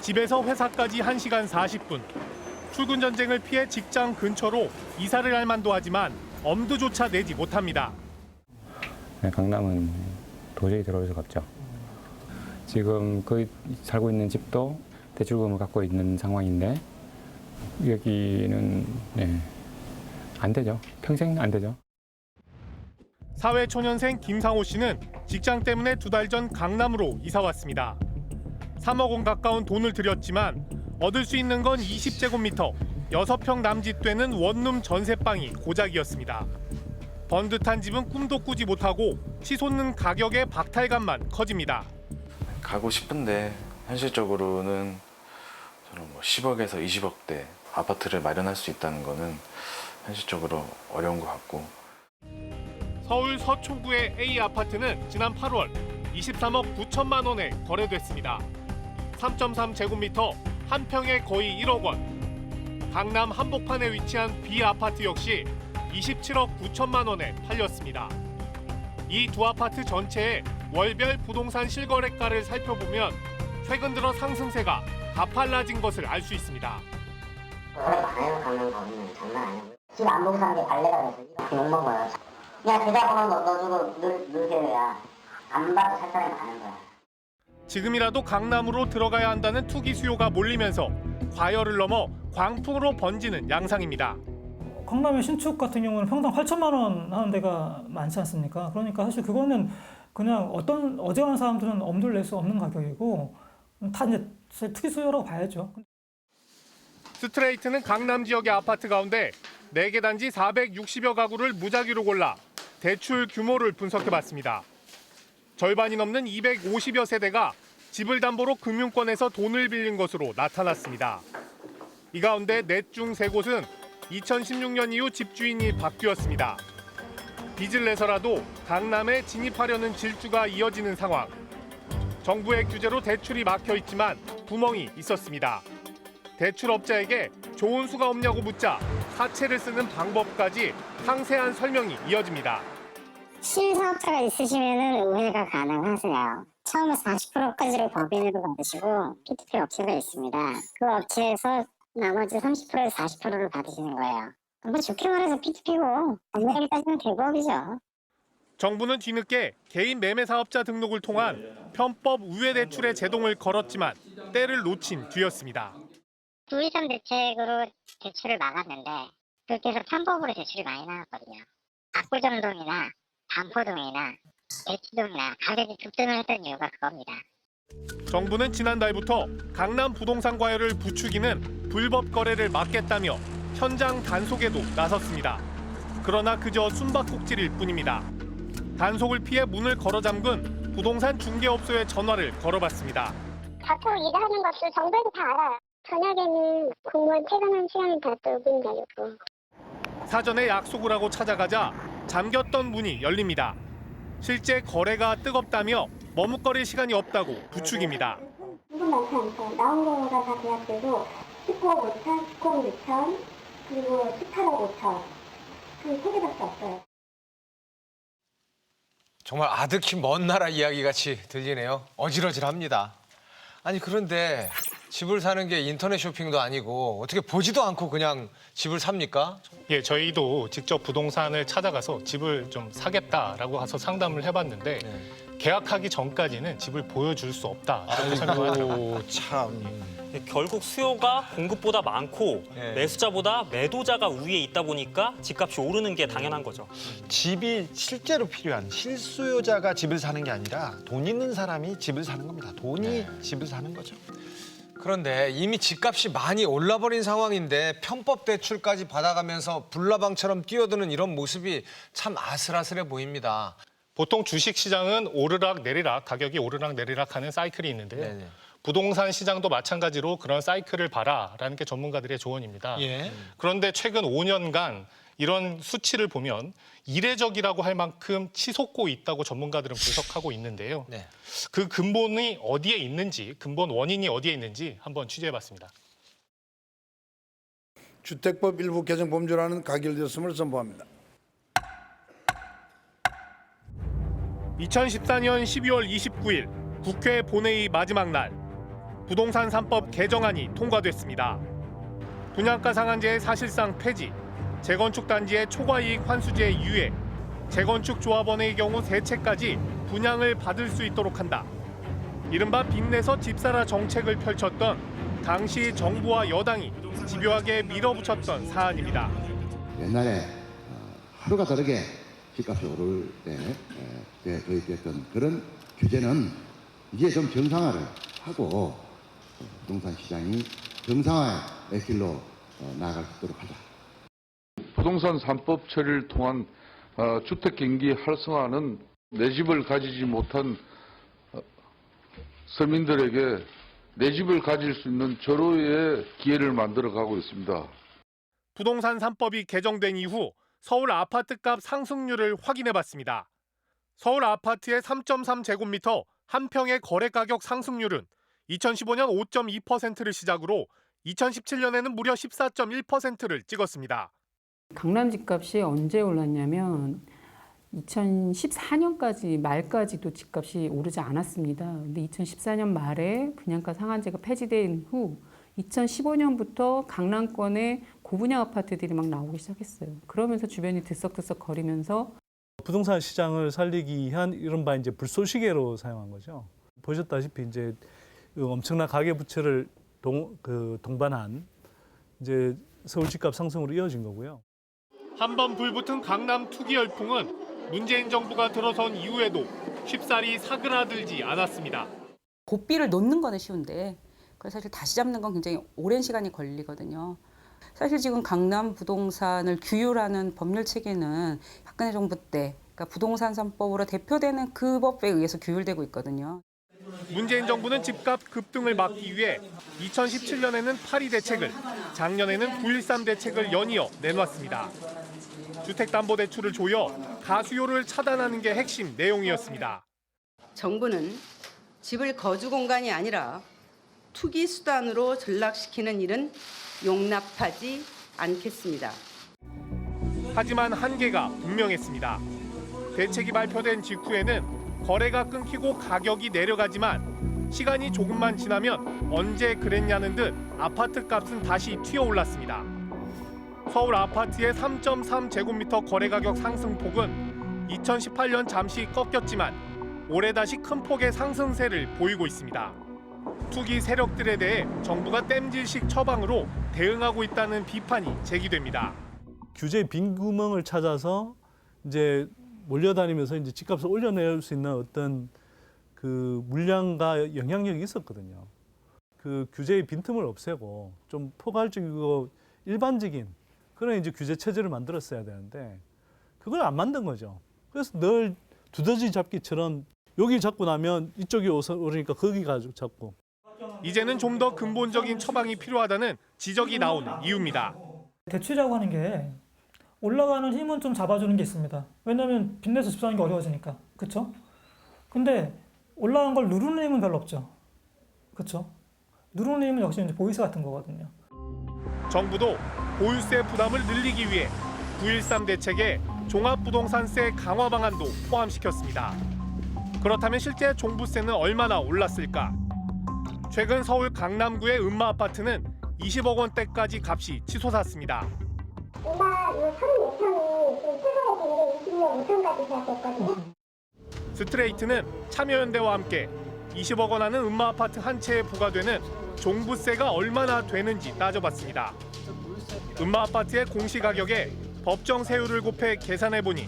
집에서 회사까지 1시간 40분. 출근 전쟁을 피해 직장 근처로 이사를 할 만도 하지만 엄두조차 내지 못합니다. 강남은 도저히 들어올 수가 없죠. 지금 거기 살고 있는 집도 대출금을 갖고 있는 상황인데 여기는 안 되죠. 평생 안 되죠. 사회초년생 김상호 씨는 직장 때문에 2달 전 강남으로 이사 왔습니다. 3억 원 가까운 돈을 들였지만 얻을 수 있는 건 20제곱미터, 6평 남짓 되는 원룸 전셋방이 고작이었습니다. 번듯한 집은 꿈도 꾸지 못하고 치솟는 가격의 박탈감만 커집니다. 가고 싶은데 현실적으로는 저는 10억에서 20억대 아파트를 마련할 수 있다는 거는 현실적으로 어려운 것 같고. 서울 서초구의 A 아파트는 지난 8월 23억 9천만 원에 거래됐습니다. 3.3제곱미터 한 평에 거의 1억 원. 강남 한복판에 위치한 B 아파트 역시 27억 9천만 원에 팔렸습니다. 이 두 아파트 전체의 월별 부동산 실거래가를 살펴보면 최근 들어 상승세가 가팔라진 것을 알 수 있습니다. 강남 가면 장난 아니고 집 안 보고 사는 게 발레가 돼서 욕먹어요. 그냥 계좌번호 넣어주고 누르세요야. 안 봐도 살 사람이 많은 거야. 지금이라도 강남으로 들어가야 한다는 투기 수요가 몰리면서 과열을 넘어 광풍으로 번지는 양상입니다. 강남의 신축 같은 경우는 평당 8천만 원 하는 데가 많지 않습니까? 그러니까 사실 그거는 그냥 어떤 어지간한 사람들은 엄두를 낼 수 없는 가격이고 다 이제 투기 수요라고 봐야죠. 스트레이트는 강남 지역의 아파트 가운데 4개 단지 460여 가구를 무작위로 골라 대출 규모를 분석해봤습니다. 절반이 넘는 250여 세대가 집을 담보로 금융권에서 돈을 빌린 것으로 나타났습니다. 이 가운데 넷 중 3곳은 2016년 이후 집주인이 바뀌었습니다. 빚을 내서라도 강남에 진입하려는 질주가 이어지는 상황. 정부의 규제로 대출이 막혀 있지만 구멍이 있었습니다. 대출업자에게 좋은 수가 없냐고 묻자 사채를 쓰는 방법까지 상세한 설명이 이어집니다. 실사업자가 있으시면 우회가 가능하세요. 처음에 40%까지를 법인으로 받으시고 P2P 업체가 있습니다. 그 업체에서 나머지 30%에서 40%를 받으시는 거예요. 뭐 좋게 말해서 P2P고 엄밀하게 따지면 대부업이죠. 정부는 뒤늦게 개인 매매 사업자 등록을 통한 편법 우회 대출에 제동을 걸었지만 때를 놓친 뒤였습니다. 두이점 대책으로 대출을 막았는데 그렇게 해서 편법으로 대출이 많이 나왔거든요. 압구정동이나 반포동이나 대치동이나 가격이 급등을 했던 이유가 그겁니다. 정부는 지난달부터 강남 부동산 과열을 부추기는 불법 거래를 막겠다며 현장 단속에도 나섰습니다. 그러나 그저 숨바꼭질일 뿐입니다. 단속을 피해 문을 걸어 잠근 부동산 중개업소에 전화를 걸어봤습니다. 자꾸 일하는 것도 정부에도 다 알아요. 저녁에는 공무원 퇴근하는 시간이 다 좁은 데고. 사전에 약속을 하고 찾아가자 잠겼던 문이 열립니다. 실제 거래가 뜨겁다며 머뭇거릴 시간이 없다고 부추깁니다. 조금 많지 않죠. 나온 거가 다 계약되고 19억 5천, 19억 6천, 그리고 18억 5천. 그 3개밖에 없어요. 정말 아득히 먼 나라 이야기 같이 들리네요. 어질어질합니다. 아니 그런데 집을 사는 게 인터넷 쇼핑도 아니고 어떻게 보지도 않고 그냥 집을 삽니까? 예, 저희도 직접 부동산을 찾아가서 집을 좀 사겠다라고 가서 상담을 해봤는데 계약하기 전까지는 집을 보여줄 수 없다라고 설명하더라고요. 참. 결국 수요가 공급보다 많고 매수자보다 매도자가 우위에 있다 보니까 집값이 오르는 게 당연한 거죠. 집이 실제로 필요한 실수요자가 집을 사는 게 아니라 돈 있는 사람이 집을 사는 겁니다. 돈이 집을 사는 거죠. 그런데 이미 집값이 많이 올라버린 상황인데 편법 대출까지 받아가면서 불나방처럼 뛰어드는 이런 모습이 참 아슬아슬해 보입니다. 보통 주식시장은 오르락 내리락, 가격이 오르락 내리락 하는 사이클이 있는데요. 네네. 부동산 시장도 마찬가지로 그런 사이클을 봐라라는 게 전문가들의 조언입니다. 그런데 최근 5년간 이런 수치를 보면 이례적이라고 할 만큼 치솟고 있다고 전문가들은 분석하고 있는데요. 그 근본이 어디에 있는지, 근본 원인이 어디에 있는지 한번 취재해봤습니다. 주택법 일부 개정 범죄라는 가결되었음을 선포합니다. 2014년 12월 29일 국회 본회의 마지막 날 부동산 3법 개정안이 통과됐습니다. 분양가 상한제의 사실상 폐지, 재건축 단지의 초과이익 환수제 유예, 재건축 조합원의 경우 세채까지 분양을 받을 수 있도록 한다. 이른바 빚내서 집사라 정책을 펼쳤던 당시 정부와 여당이 집요하게 밀어붙였던 사안입니다. 옛날에 하루가 다르게 집값이 오를 때 도입됐던 그런 규제는 이제 좀 정상화를 하고 부동산 시장이 정상화의 길로 나아갈 수 있도록 하자. 부동산 3법 처리를 통한 주택 경기 활성화는 내 집을 가지지 못한 서민들에게 내 집을 가질 수 있는 절호의 기회를 만들어가고 있습니다. 부동산 3법이 개정된 이후 서울 아파트값 상승률을 확인해봤습니다. 서울 아파트의 3.3제곱미터 한 평의 거래가격 상승률은 2015년 5.2%를 시작으로 2017년에는 무려 14.1%를 찍었습니다. 강남 집값이 언제 올랐냐면 2014년까지 말까지도 집값이 오르지 않았습니다. 근데 2014년 말에 분양가 상한제가 폐지된 후 2015년부터 강남권에 고분양 아파트들이 막 나오기 시작했어요. 그러면서 주변이 들썩들썩 거리면서 부동산 시장을 살리기 위한 이른바 이제 불쏘시개로 사용한 거죠. 보셨다시피 이제 엄청난 가계 부채를 동반한 이제 서울 집값 상승으로 이어진 거고요. 한번 불붙은 강남 투기 열풍은 문재인 정부가 들어선 이후에도 쉽사리 사그라들지 않았습니다. 고삐를 놓는 거는 쉬운데 그걸 사실 다시 잡는 건 굉장히 오랜 시간이 걸리거든요. 사실 지금 강남 부동산을 규율하는 법률 체계는 박근혜 정부 때 그러니까 부동산 3법으로 대표되는 그 법에 의해서 규율되고 있거든요. 문재인 정부는 집값 급등을 막기 위해 2017년에는 8.2 대책을, 작년에는 9.13 대책을 연이어 내놨습니다. 주택담보대출을 조여 가수요를 차단하는 게 핵심 내용이었습니다. 정부는 집을 거주 공간이 아니라 투기 수단으로 전락시키는 일은 용납하지 않겠습니다. 하지만 한계가 분명했습니다. 대책이 발표된 직후에는 거래가 끊기고 가격이 내려가지만 시간이 조금만 지나면 언제 그랬냐는 듯 아파트 값은 다시 튀어올랐습니다. 서울 아파트의 3.3제곱미터 거래 가격 상승폭은 2018년 잠시 꺾였지만 올해 다시 큰 폭의 상승세를 보이고 있습니다. 투기 세력들에 대해 정부가 땜질식 처방으로 대응하고 있다는 비판이 제기됩니다. 규제 빈구멍을 찾아서 이제 몰려다니면서 이제 집값을 올려낼 수 있는 어떤 그 물량과 영향력이 있었거든요. 그 규제의 빈틈을 없애고 좀 포괄적이고 일반적인 그런 이제 규제 체제를 만들었어야 되는데 그걸 안 만든 거죠. 그래서 늘 두더지 잡기처럼 여기 잡고 나면 이쪽이 오르니까 거기 가지고 잡고. 이제는 좀 더 근본적인 처방이 필요하다는 지적이 나오는 이유입니다. 대출이라고 하는 게 올라가는 힘은 좀 잡아주는 게 있습니다. 왜냐하면 빚내서 집 사는 게 어려워지니까. 그렇죠? 근데 올라간 걸 누르는 힘은 별로 없죠. 그렇죠? 누르는 힘은 역시 이제 보이스 같은 거거든요. 정부도 보유세 부담을 늘리기 위해 9.13 대책에 종합부동산세 강화 방안도 포함시켰습니다. 그렇다면 실제 종부세는 얼마나 올랐을까? 최근 서울 강남구의 음마아파트는 20억 원대까지 값이 치솟았습니다. 일단 이 34평이 최근에 된 게 20년 5천까지 계약됐거든요. 스트레이트는 참여연대와 함께 20억 원 하는 음마아파트 한 채에 부과되는 종부세가 얼마나 되는지 따져봤습니다. 음마아파트의 공시가격에 법정 세율을 곱해 계산해보니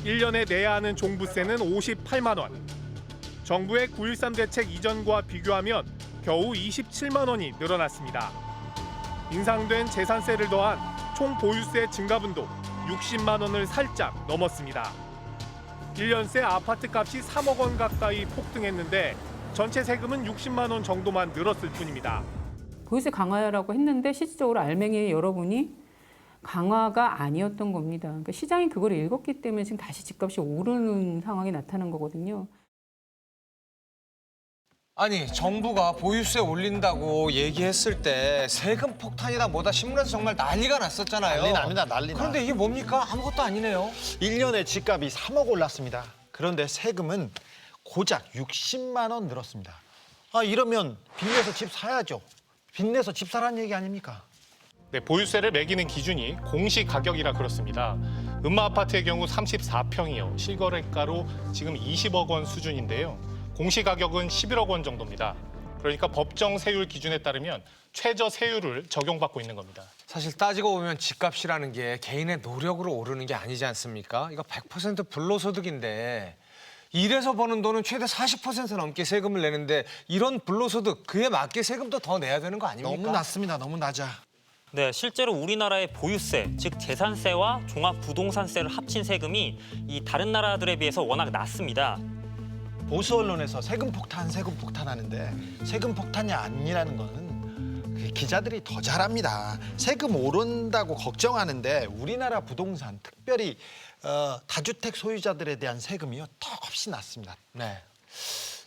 1년에 내야 하는 종부세는 58만 원. 정부의 9.13 대책 이전과 비교하면 겨우 27만 원이 늘어났습니다. 인상된 재산세를 더한 총 보유세 증가분도 60만 원을 살짝 넘었습니다. 1년 새 아파트 값이 3억 원 가까이 폭등했는데 전체 세금은 60만 원 정도만 늘었을 뿐입니다. 보유세 강화라고 했는데 실질적으로 알맹이 여러분이 강화가 아니었던 겁니다. 그러니까 시장이 그걸 읽었기 때문에 지금 다시 집값이 오르는 상황이 나타난 거거든요. 아니 정부가 보유세 올린다고 얘기했을 때 세금 폭탄이다 뭐다 신문에서 정말 난리가 났었잖아요. 난리 납니다. 난리 나. 그런데 이게 뭡니까? 아무것도 아니네요. 1년에 집값이 3억 올랐습니다. 그런데 세금은 고작 60만 원 늘었습니다. 아 이러면 빚내서 집 사야죠. 빚내서 집 사라는 얘기 아닙니까? 네, 보유세를 매기는 기준이 공시가격이라 그렇습니다. 음마아파트의 경우 34평이요. 실거래가로 지금 20억 원 수준인데요. 공시가격은 11억 원 정도입니다. 그러니까 법정 세율 기준에 따르면 최저 세율을 적용받고 있는 겁니다. 사실 따지고 보면 집값이라는 게 개인의 노력으로 오르는 게 아니지 않습니까? 이거 100% 불로소득인데 일해서 버는 돈은 최대 40% 넘게 세금을 내는데 이런 불로소득 그에 맞게 세금도 더 내야 되는 거 아닙니까? 너무 낮습니다. 너무 낮아. 네, 실제로 우리나라의 보유세, 즉 재산세와 종합부동산세를 합친 세금이 이 다른 나라들에 비해서 워낙 낮습니다. 보수 언론에서 세금 폭탄 하는데 세금 폭탄이 아니라는 거는 그 기자들이 더 잘합니다. 세금 오른다고 걱정하는데 우리나라 부동산, 특별히 다주택 소유자들에 대한 세금이요 턱없이 낮습니다. 네,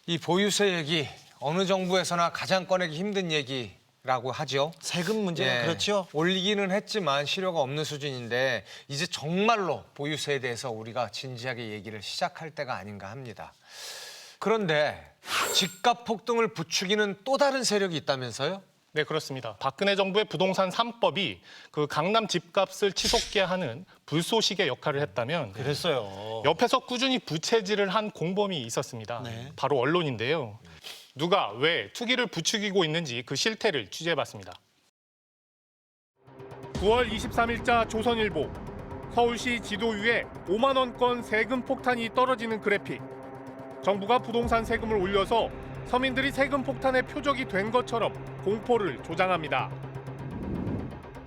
이 보유세 얘기 어느 정부에서나 가장 꺼내기 힘든 얘기라고 하죠. 세금 문제는 그렇죠. 올리기는 했지만 실효가 없는 수준인데 이제 정말로 보유세에 대해서 우리가 진지하게 얘기를 시작할 때가 아닌가 합니다. 그런데 집값 폭등을 부추기는 또 다른 세력이 있다면서요? 네, 그렇습니다. 박근혜 정부의 부동산 3법이 그 강남 집값을 치솟게 하는 불쏘시개 역할을 했다면 그랬어요. 옆에서 꾸준히 부채질을 한 공범이 있었습니다. 바로 언론인데요. 누가 왜 투기를 부추기고 있는지 그 실태를 취재해봤습니다. 9월 23일자 조선일보. 서울시 지도 위에 5만 원권 세금 폭탄이 떨어지는 그래픽. 정부가 부동산 세금을 올려서 서민들이 세금 폭탄의 표적이 된 것처럼 공포를 조장합니다.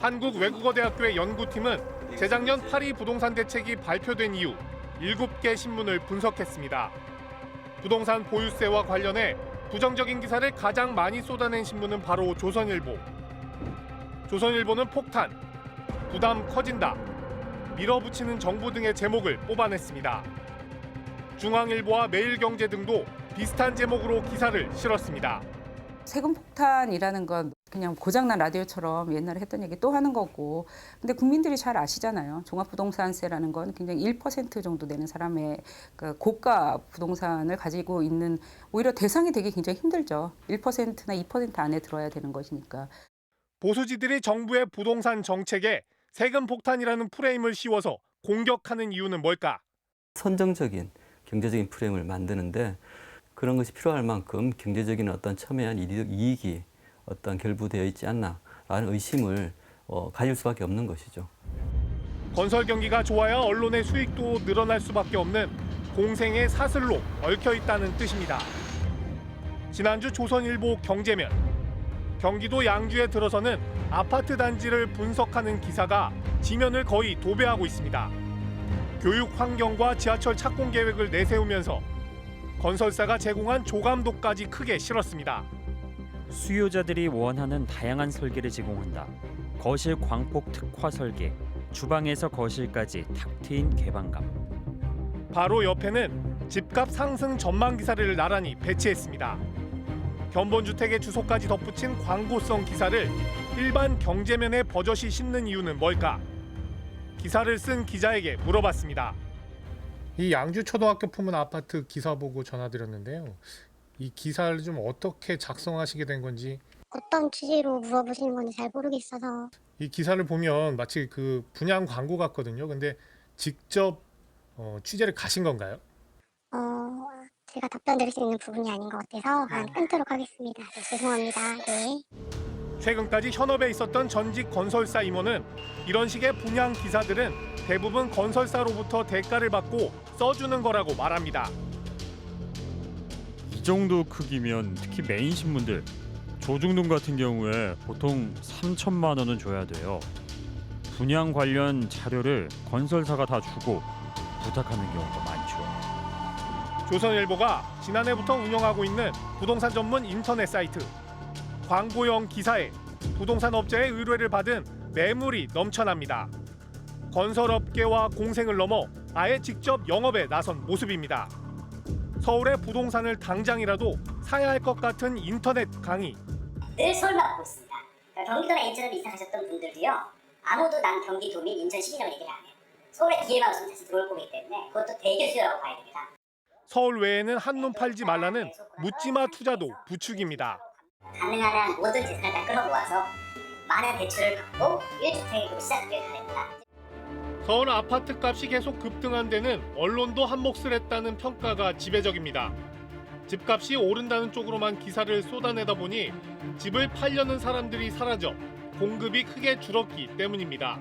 한국외국어대학교의 연구팀은 재작년 파리 부동산 대책이 발표된 이후 7개 신문을 분석했습니다. 부동산 보유세와 관련해 부정적인 기사를 가장 많이 쏟아낸 신문은 바로 조선일보. 조선일보는 폭탄, 부담 커진다, 밀어붙이는 정부 등의 제목을 뽑아냈습니다. 중앙일보와 매일경제 등도 비슷한 제목으로 기사를 실었습니다. 세금 폭탄이라는 건 그냥 고장난 라디오처럼 옛날에 했던 얘기 또 하는 거고, 근데 국민들이 잘 아시잖아요. 종합부동산세라는 건 굉장히 1% 정도 내는 사람의 그 고가 부동산을 가지고 있는, 오히려 대상이 되기 굉장히 힘들죠. 1%나 2% 안에 들어야 되는 것이니까. 보수지들이 정부의 부동산 정책에 세금 폭탄이라는 프레임을 씌워서 공격하는 이유는 뭘까? 선정적인 경제적인 프레임을 만드는데 그런 것이 필요할 만큼 경제적인 어떤 첨예한 이익이 어떤 결부되어 있지 않나라는 의심을 가질 수밖에 없는 것이죠. 건설 경기가 좋아야 언론의 수익도 늘어날 수밖에 없는 공생의 사슬로 얽혀 있다는 뜻입니다. 지난주 조선일보 경제면, 경기도 양주에 들어서는 아파트 단지를 분석하는 기사가 지면을 거의 도배하고 있습니다. 교육 환경과 지하철 착공 계획을 내세우면서 건설사가 제공한 조감도까지 크게 실었습니다. 수요자들이 원하는 다양한 설계를 제공한다. 거실 광폭 특화 설계, 주방에서 거실까지 탁 트인 개방감. 바로 옆에는 집값 상승 전망 기사를 나란히 배치했습니다. 견본주택의 주소까지 덧붙인 광고성 기사를 일반 경제면에 버젓이 싣는 이유는 뭘까? 기사를 쓴 기자에게 물어봤습니다. 이 양주 초등학교 품은 아파트 기사 보고 전화드렸는데요. 이 기사를 좀 어떻게 작성하시게 된 건지, 어떤 취지로 물어보시는 건지 잘 모르겠어서. 이 기사를 보면 마치 그 분양 광고 같거든요. 근데 직접 취재를 가신 건가요? 제가 답변 드릴 수 있는 부분이 아닌 것 같아서 끊도록 하겠습니다. 네, 죄송합니다. 네. 최근까지 현업에 있었던 전직 건설사 임원은 이런 식의 분양 기사들은 대부분 건설사로부터 대가를 받고 써주는 거라고 말합니다. 이 정도 크기면 특히 메인 신문들, 조중동 같은 경우에 보통 3천만 원은 줘야 돼요. 분양 관련 자료를 건설사가 다 주고 부탁하는 경우가 많죠. 조선일보가 지난해부터 운영하고 있는 부동산 전문 인터넷 사이트. 광고형 기사에 부동산 업자의 의뢰를 받은 매물이 넘쳐납니다. 건설업계와 공생을 넘어 아예 직접 영업에 나선 모습입니다. 서울의 부동산을 당장이라도 사야 할 것 같은 인터넷 강의. 늘 서울만 보고 있습니다. 경기도나 인천으로 이사 가셨던 분들도요, 아무도 난 경기도 및 인천 시민이라고 얘기를 안 해요. 서울에 기회만 없으면 다시 들어올 거기 때문에 그것도 대개 수요라고 봐야 됩니다. 서울 외에는 한눈 팔지 말라는 묻지마 투자도 부추깁니다. 가능한 한 모든 재산을 다 끌어모아서 많은 대출을 받고 1주택으로 시작하길 바랍니다. 서울 아파트 값이 계속 급등한 데는 언론도 한몫을 했다는 평가가 지배적입니다. 집값이 오른다는 쪽으로만 기사를 쏟아내다 보니 집을 팔려는 사람들이 사라져 공급이 크게 줄었기 때문입니다.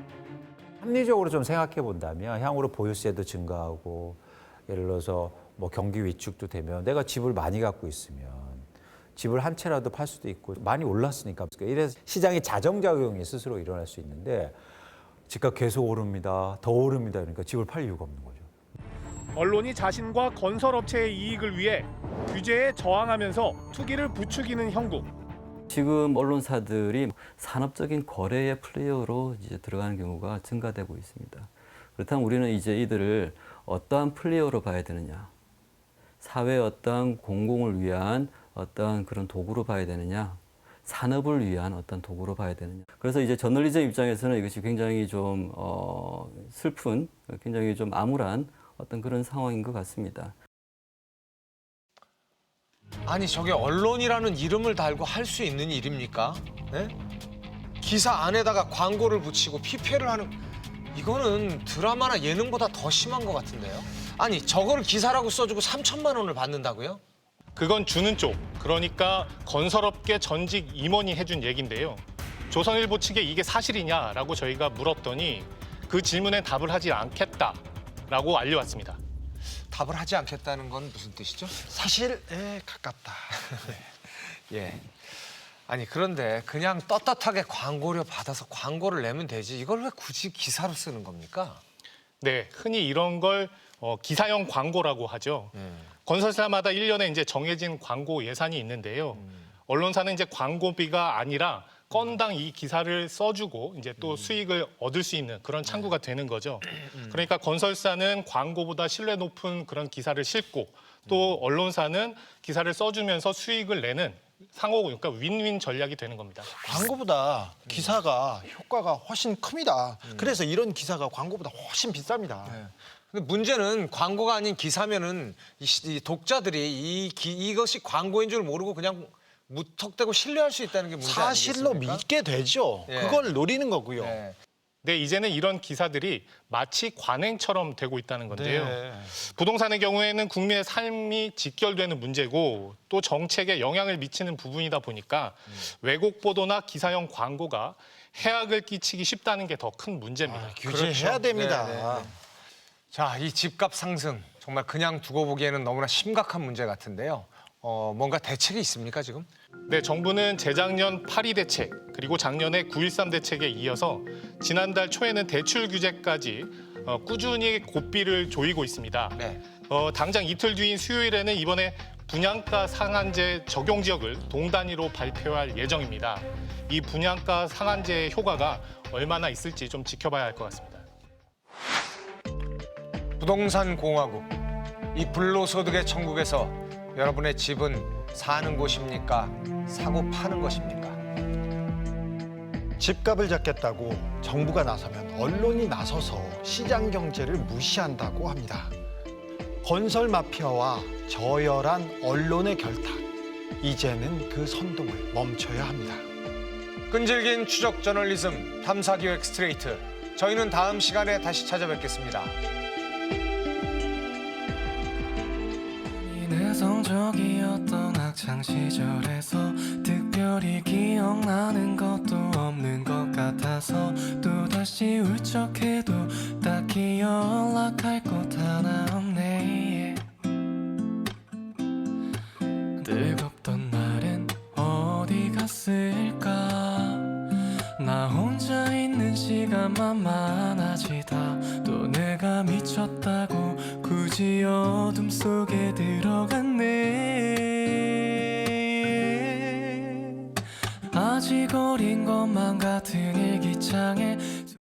합리적으로 좀 생각해 본다면 향후로 보유세도 증가하고 예를 들어서 뭐 경기 위축도 되면 내가 집을 많이 갖고 있으면 집을 한 채라도 팔 수도 있고 많이 올랐으니까 이래서 시장의 자정작용이 스스로 일어날 수 있는데 집값 계속 오릅니다. 더 오릅니다. 그러니까 집을 팔 이유가 없는 거죠. 언론이 자신과 건설업체의 이익을 위해 규제에 저항하면서 투기를 부추기는 형국. 지금 언론사들이 산업적인 거래의 플레이어로 이제 들어가는 경우가 증가되고 있습니다. 그렇다면 우리는 이제 이들을 어떠한 플레이어로 봐야 되느냐? 사회의 어떠한 공공을 위한 어떠한 그런 도구로 봐야 되느냐? 산업을 위한 어떤 도구로 봐야 되느냐? 그래서 이제 저널리즘 입장에서는 이것이 굉장히 좀 슬픈, 굉장히 좀 암울한 어떤 그런 상황인 것 같습니다. 아니 저게 언론이라는 이름을 달고 할 수 있는 일입니까? 네? 기사 안에다가 광고를 붙이고 피폐를 하는 이거는 드라마나 예능보다 더 심한 것 같은데요? 아니 저거를 기사라고 써주고 3천만 원을 받는다고요? 그건 주는 쪽, 그러니까 건설업계 전직 임원이 해준 얘긴데요. 조선일보 측에 이게 사실이냐라고 저희가 물었더니 그 질문에 답을 하지 않겠다라고 알려왔습니다. 답을 하지 않겠다는 건 무슨 뜻이죠? 사실에 가깝다. 예. 아니 그런데 그냥 떳떳하게 광고료 받아서 광고를 내면 되지 이걸 왜 굳이 기사로 쓰는 겁니까? 네, 흔히 이런 걸 기사형 광고라고 하죠. 건설사마다 1년에 이제 정해진 광고 예산이 있는데요. 언론사는 이제 광고비가 아니라 건당 이 기사를 써주고 이제 또 수익을 얻을 수 있는 그런 창구가 되는 거죠. 그러니까 건설사는 광고보다 신뢰 높은 그런 기사를 싣고 또 언론사는 기사를 써주면서 수익을 내는 상호 그러니까 윈윈 전략이 되는 겁니다. 광고보다 기사가 효과가 훨씬 큽니다. 그래서 이런 기사가 광고보다 훨씬 비쌉니다. 근데 문제는 광고가 아닌 기사면은 이 독자들이 이것이 광고인 줄 모르고 그냥 무턱대고 신뢰할 수 있다는 게 문제 사실로 아니겠습니까? 믿게 되죠. 예. 그걸 노리는 거고요. 네, 이제는 이런 기사들이 마치 관행처럼 되고 있다는 건데요. 네. 부동산의 경우에는 국민의 삶이 직결되는 문제고 또 정책에 영향을 미치는 부분이다 보니까 왜곡 보도나 기사형 광고가 해악을 끼치기 쉽다는 게 더 큰 문제입니다. 규제해야 됩니다. 네. 자, 이 집값 상승 정말 그냥 두고 보기에는 너무나 심각한 문제 같은데요. 뭔가 대책이 있습니까 지금? 네, 정부는 재작년 8.2 대책 그리고 작년에 9.13 대책에 이어서 지난달 초에는 대출 규제까지 꾸준히 고삐를 조이고 있습니다. 당장 이틀 뒤인 수요일에는 이번에 분양가 상한제 적용 지역을 동단위로 발표할 예정입니다. 이 분양가 상한제의 효과가 얼마나 있을지 좀 지켜봐야 할 것 같습니다. 부동산 공화국, 이 불로소득의 천국에서 여러분의 집은 사는 곳입니까? 사고 파는 것입니까? 집값을 잡겠다고 정부가 나서면 언론이 나서서 시장 경제를 무시한다고 합니다. 건설 마피아와 저열한 언론의 결탁. 이제는 그 선동을 멈춰야 합니다. 끈질긴 추적 저널리즘 탐사기획 스트레이트. 저희는 다음 시간에 다시 찾아뵙겠습니다. 내성적이었던 학창 시절에서 특별히 기억나는 것도 없는 것 같아서 또다시 울적해도 딱히 연락할 곳 하나 없네. 뜨겁던 날엔 어디 갔을까. 나 혼자 있는 시간만 많아지다 또 내가 미쳤다고 굳이 어둠 속에 들어갔네. 아직 어린 것만 같은 일기장에